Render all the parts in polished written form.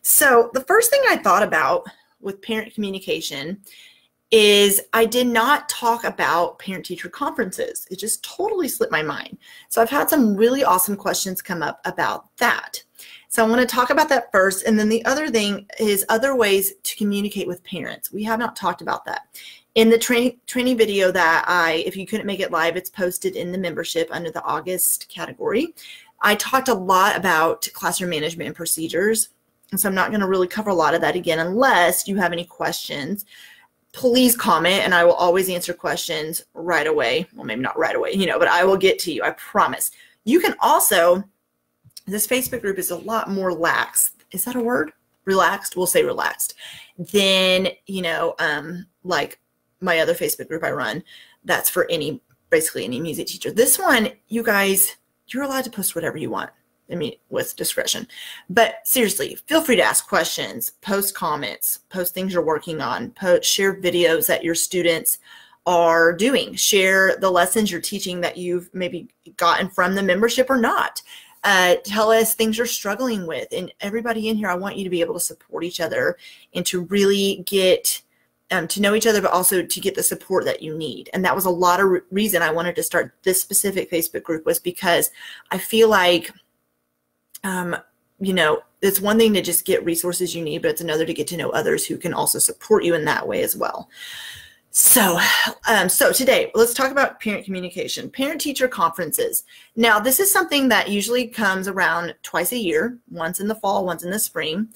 So the first thing I thought about with parent communication is I did not talk about parent-teacher conferences. It just totally slipped my mind. So I've had some really awesome questions come up about that. So I want to talk about that first. And then the other thing is other ways to communicate with parents. We have not talked about that. In the training video that if you couldn't make it live, it's posted in the membership under the August category. I talked a lot about classroom management and procedures. And so I'm not going to really cover a lot of that again unless you have any questions. Please comment, and I will always answer questions right away. Well, maybe not right away, but I will get to you, I promise. You can also, this Facebook group is a lot more lax. Is that a word? Relaxed? We'll say relaxed. Than, like my other Facebook group I run. That's for basically any music teacher. This one, you guys, you're allowed to post whatever you want. I mean, with discretion. But seriously, feel free to ask questions, post comments, post things you're working on, share videos that your students are doing, share the lessons you're teaching that you've maybe gotten from the membership or not. Tell us things you're struggling with. And everybody in here, I want you to be able to support each other and to really get to know each other, but also to get the support that you need. And that was a lot of reason I wanted to start this specific Facebook group, was because I feel like it's one thing to just get resources you need, but it's another to get to know others who can also support you in that way as well. So today, let's talk about parent communication, parent-teacher conferences. Now, this is something that usually comes around twice a year, once in the fall, once in the spring,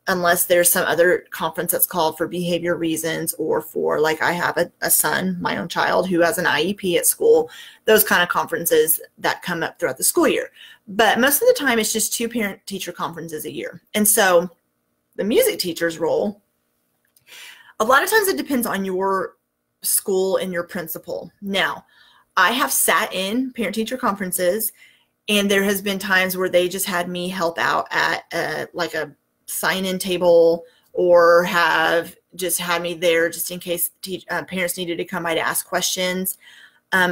unless there's some other conference that's called for behavior reasons or for, like I have a son, my own child, who has an IEP at school, those kind of conferences that come up throughout the school year. But most of the time, it's just 2 parent-teacher conferences a year. And so the music teacher's role, a lot of times it depends on your school and your principal. Now, I have sat in parent-teacher conferences, and there has been times where they just had me help out at like a sign-in table, or have just had me there just in case parents needed to come by to ask questions.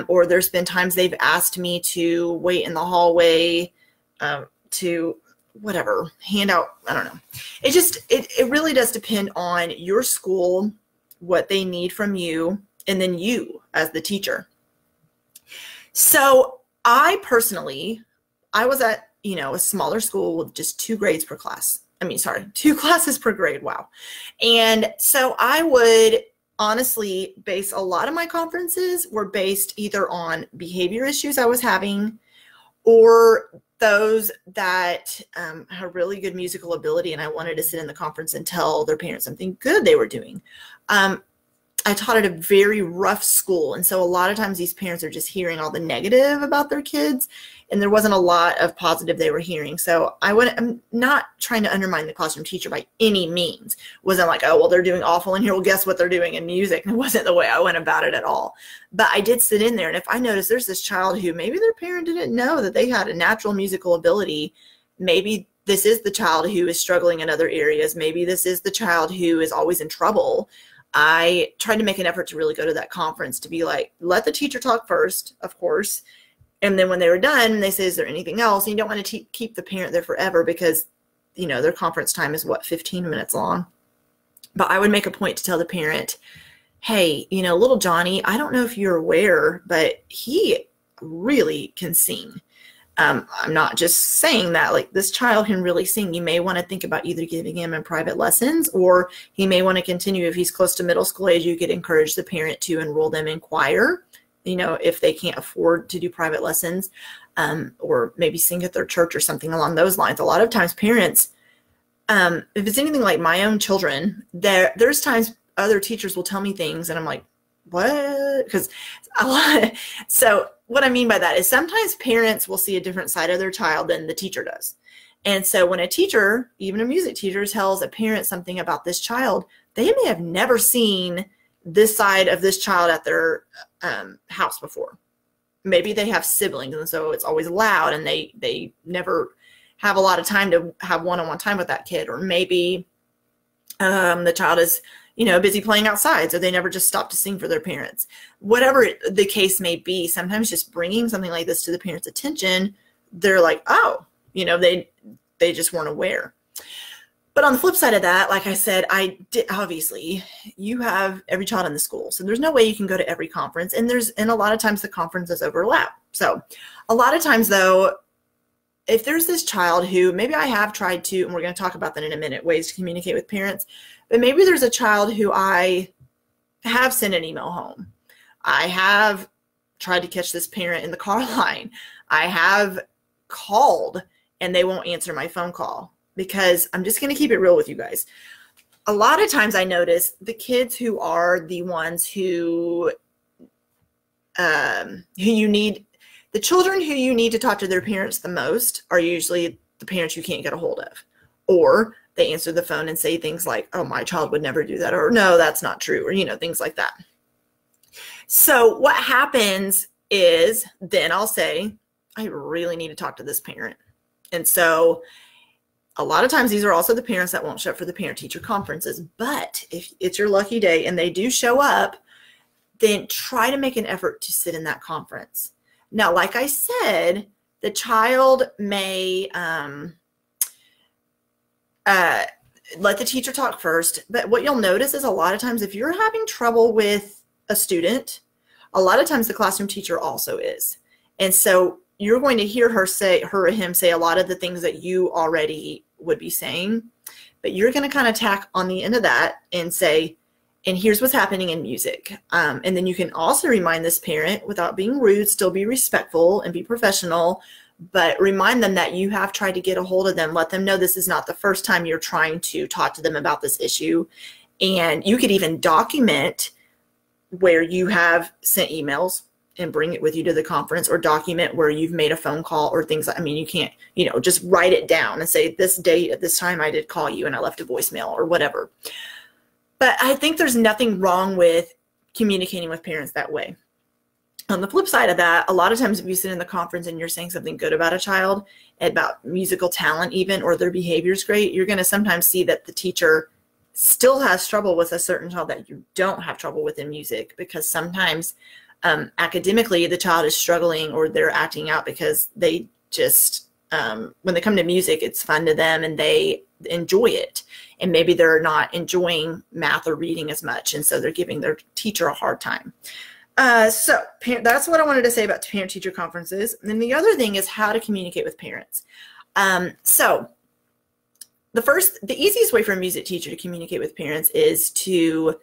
Or there's been times they've asked me to wait in the hallway to whatever, hand out, I don't know. It really does depend on your school, what they need from you, and then you as the teacher. So I was at, a smaller school with just 2 grades per class. 2 classes per grade. Wow. And so I would honestly base a lot of my conferences were based either on behavior issues I was having, or those that had really good musical ability and I wanted to sit in the conference and tell their parents something good they were doing. I taught at a very rough school, and so a lot of times these parents are just hearing all the negative about their kids, and there wasn't a lot of positive they were hearing. So I'm not trying to undermine the classroom teacher by any means. It wasn't like, oh, well, they're doing awful in here, well, guess what they're doing in music. And it wasn't the way I went about it at all. But I did sit in there, and if I noticed there's this child who maybe their parent didn't know that they had a natural musical ability, maybe this is the child who is struggling in other areas, maybe this is the child who is always in trouble, I tried to make an effort to really go to that conference to be like, let the teacher talk first, of course. And then when they were done, they say, is there anything else? And you don't want to keep the parent there forever because, their conference time is 15 minutes long. But I would make a point to tell the parent, hey, little Johnny, I don't know if you're aware, but he really can sing. I'm not just saying that, like, this child can really sing. You may want to think about either giving him in private lessons, or he may want to continue. If he's close to middle school age, you could encourage the parent to enroll them in choir, if they can't afford to do private lessons, or maybe sing at their church or something along those lines. A lot of times parents, if it's anything like my own children, there's times other teachers will tell me things and I'm like, what? Because so what I mean by that is sometimes parents will see a different side of their child than the teacher does. And so when a teacher, even a music teacher, tells a parent something about this child, they may have never seen this side of this child at their house before. Maybe they have siblings, and so it's always loud, and they never have a lot of time to have one-on-one time with that kid. Or maybe the child is, busy playing outside, so they never just stop to sing for their parents. Whatever the case may be, sometimes just bringing something like this to the parents' attention, they're like, oh, they just weren't aware. But on the flip side of that, like I said, obviously you have every child in the school. So there's no way you can go to every conference. And a lot of times the conferences overlap. So a lot of times though, if there's this child who maybe I have tried to, and we're going to talk about that in a minute, ways to communicate with parents, but maybe there's a child who I have sent an email home. I have tried to catch this parent in the car line. I have called and they won't answer my phone call, because I'm just going to keep it real with you guys. A lot of times I notice the kids who are the ones who you need, the children who you need to talk to their parents the most are usually the parents you can't get a hold of, or they answer the phone and say things like, oh, my child would never do that, or no, that's not true, or, things like that. So what happens is then I'll say, I really need to talk to this parent. And so a lot of times these are also the parents that won't show up for the parent-teacher conferences. But if it's your lucky day and they do show up, then try to make an effort to sit in that conference. Now, like I said, the child may let the teacher talk first. But what you'll notice is a lot of times if you're having trouble with a student, a lot of times the classroom teacher also is. And so you're going to hear her or him say a lot of the things that you already would be saying, but you're going to kind of tack on the end of that and say, and here's what's happening in music. And then you can also remind this parent, without being rude, still be respectful and be professional, but remind them that you have tried to get a hold of them. Let them know this is not the first time you're trying to talk to them about this issue. And you could even document where you have sent emails and bring it with you to the conference, or document where you've made a phone call or things. I mean, you can't, just write it down and say, this date at this time I did call you and I left a voicemail or whatever. But I think there's nothing wrong with communicating with parents that way. On the flip side of that, a lot of times if you sit in the conference and you're saying something good about a child, about musical talent even, or their behavior is great, you're going to sometimes see that the teacher still has trouble with a certain child that you don't have trouble with in music, because sometimes academically the child is struggling or they're acting out because they just, when they come to music, it's fun to them and they enjoy it. And maybe they're not enjoying math or reading as much. And so they're giving their teacher a hard time. So that's what I wanted to say about parent-teacher conferences. And then the other thing is how to communicate with parents. So the easiest way for a music teacher to communicate with parents is to,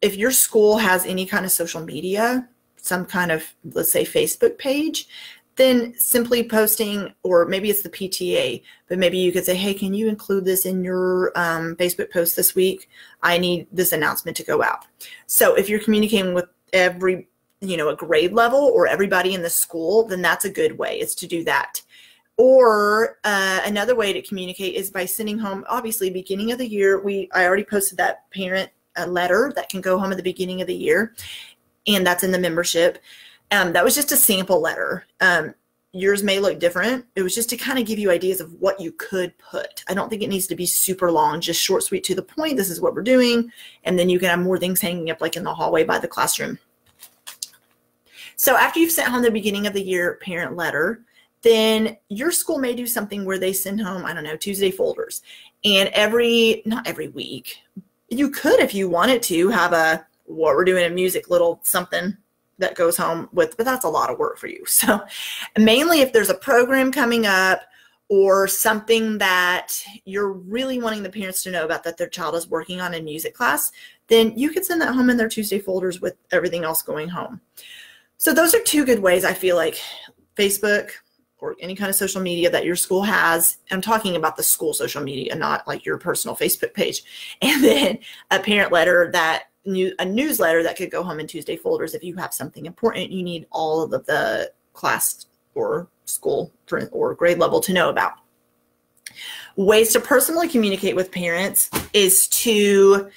if your school has any kind of social media, some kind of, let's say, Facebook page, then simply posting, or maybe it's the PTA, but maybe you could say, hey, can you include this in your Facebook post this week? I need this announcement to go out. So if you're communicating with every, a grade level or everybody in the school, then that's a good way, is to do that. Or another way to communicate is by sending home, obviously, beginning of the year, I already posted that parent letter that can go home at the beginning of the year, and that's in the membership. That was just a sample letter. Yours may look different. It was just to kind of give you ideas of what you could put. I don't think it needs to be super long, just short, sweet, to the point. This is what we're doing. And then you can have more things hanging up like in the hallway by the classroom. So after you've sent home the beginning of the year parent letter, then your school may do something where they send home, I don't know, Tuesday folders. And not every week, you could, if you wanted to, have a what we're doing in music little something that goes home with, but that's a lot of work for you. So mainly if there's a program coming up or something that you're really wanting the parents to know about that their child is working on in music class, then you could send that home in their Tuesday folders with everything else going home. So those are two good ways, I feel like. Facebook or any kind of social media that your school has. I'm talking about the school social media, not like your personal Facebook page. And then a parent letter a newsletter that could go home in Tuesday folders. If you have something important you need all of the class or school or grade level to know about. Ways to personally communicate with parents is to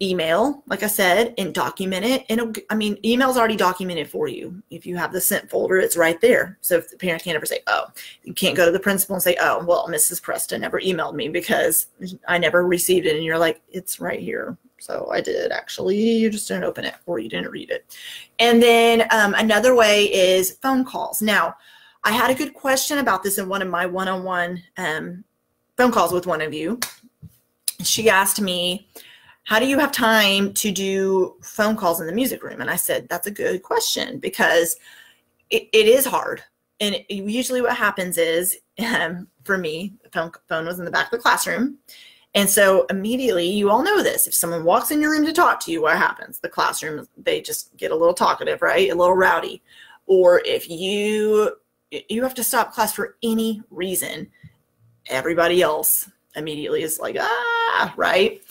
email, like I said, and document it. And email's already documented for you. If you have the sent folder, it's right there. So if the parent can't ever say, oh, you can't go to the principal and say, oh, well, Mrs. Preston never emailed me because I never received it. And you're like, it's right here. So I did, actually, you just didn't open it or you didn't read it. And then another way is phone calls. Now, I had a good question about this in one of my one-on-one phone calls with one of you. She asked me, how do you have time to do phone calls in the music room? And I said, that's a good question, because it is hard. And usually what happens is, for me, the phone was in the back of the classroom. And so immediately, you all know this, if someone walks in your room to talk to you, what happens? The classroom, they just get a little talkative, right? A little rowdy. Or if you have to stop class for any reason, everybody else immediately is like, right?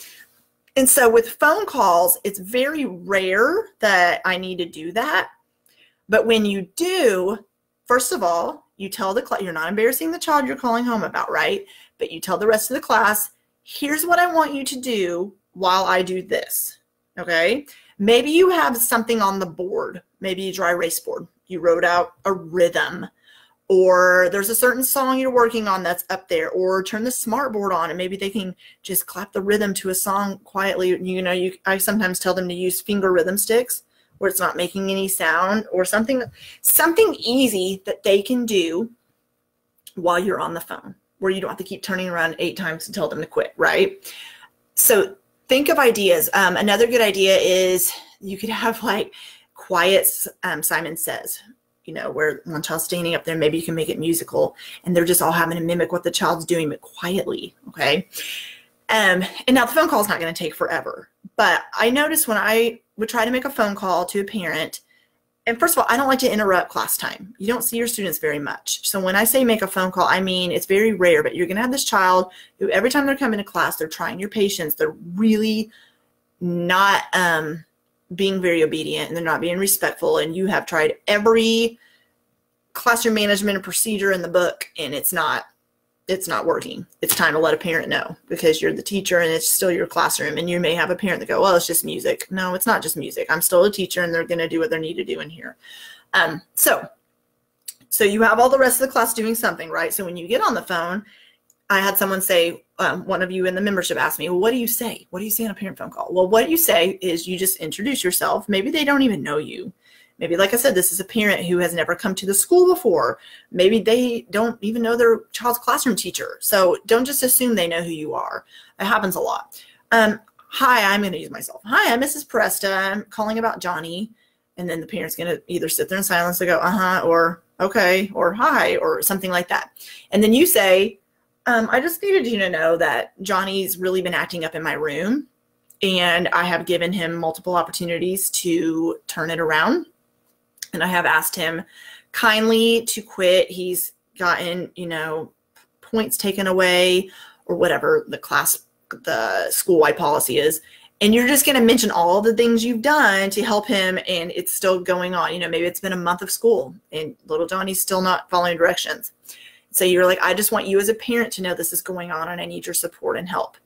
And so with phone calls, it's very rare that I need to do that. But when you do, first of all, you tell the class, you're not embarrassing the child you're calling home about, right? But you tell the rest of the class, here's what I want you to do while I do this, okay? Maybe you have something on the board, maybe a dry erase board. You wrote out a rhythm, or there's a certain song you're working on that's up there, or turn the smart board on and maybe they can just clap the rhythm to a song quietly. You know, I sometimes tell them to use finger rhythm sticks where it's not making any sound, or something easy that they can do while you're on the phone, where you don't have to keep turning around 8 times to tell them to quit, right? So think of ideas. Another good idea is you could have like quiet Simon Says, you know, where one child's standing up there, maybe you can make it musical and they're just all having to mimic what the child's doing, but quietly, okay? And now the phone call is not going to take forever, but I noticed when I would try to make a phone call to a parent, and first of all, I don't like to interrupt class time. You don't see your students very much. So when I say make a phone call, I mean, it's very rare, but you're going to have this child who every time they're coming to class, they're trying your patience. They're really not being very obedient, and they're not being respectful. And you have tried every classroom management and procedure in the book, and it's not working. It's time to let a parent know, because you're the teacher and it's still your classroom. And you may have a parent that go, well, it's just music. No, it's not just music. I'm still a teacher and they're going to do what they need to do in here. So you have all the rest of the class doing something, right? So when you get on the phone, I had someone say, one of you in the membership asked me, well, what do you say? What do you say on a parent phone call? Well, what you say is you just introduce yourself. Maybe they don't even know you. Maybe, like I said, this is a parent who has never come to the school before. Maybe they don't even know their child's classroom teacher. So don't just assume they know who you are. It happens a lot. Hi, I'm going to use myself. Hi, I'm Mrs. Presta. I'm calling about Johnny. And then the parent's going to either sit there in silence and go, or okay, or hi, or something like that. And then you say, I just needed you to know that Johnny's really been acting up in my room, and I have given him multiple opportunities to turn it around. And I have asked him kindly to quit. He's gotten, points taken away, or whatever the school-wide policy is. And you're just going to mention all the things you've done to help him, and it's still going on. Maybe it's been a month of school and little Johnny's still not following directions. So you're like, I just want you as a parent to know this is going on and I need your support and help.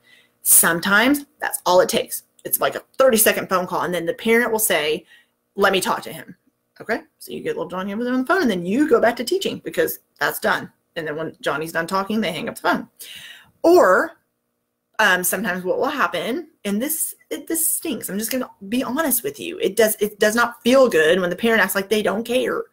Sometimes that's all it takes. It's like a 30-second phone call, and then the parent will say, let me talk to him. Okay, so you get little Johnny over there on the phone, and then you go back to teaching, because that's done. And then when Johnny's done talking, they hang up the phone. Or sometimes what will happen, and this stinks. I'm just going to be honest with you. It does not feel good when the parent acts like they don't care.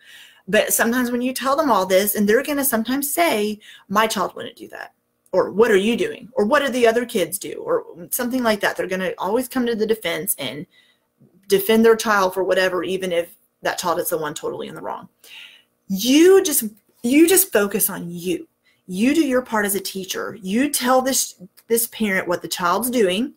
But sometimes when you tell them all this, and they're going to sometimes say, my child wouldn't do that. Or what are you doing? Or what do the other kids do? Or something like that. They're going to always come to the defense and defend their child for whatever, even if that child is the one totally in the wrong. You just focus on you. You do your part as a teacher. You tell this parent what the child's doing.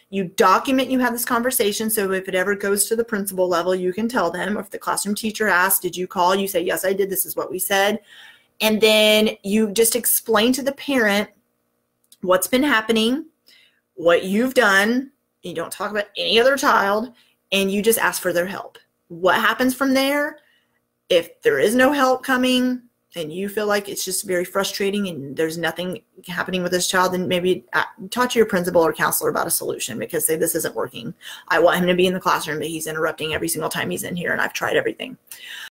You document you had this conversation, so if it ever goes to the principal level, you can tell them. Or if the classroom teacher asks, did you call? You say, yes, I did. This is what we said. And then you just explain to the parent what's been happening, what you've done. You don't talk about any other child, and you just ask for their help. What happens from there? If there is no help coming and you feel like it's just very frustrating and there's nothing happening with this child, then maybe talk to your principal or counselor about a solution, because say, this isn't working. I want him to be in the classroom, but he's interrupting every single time he's in here, and I've tried everything.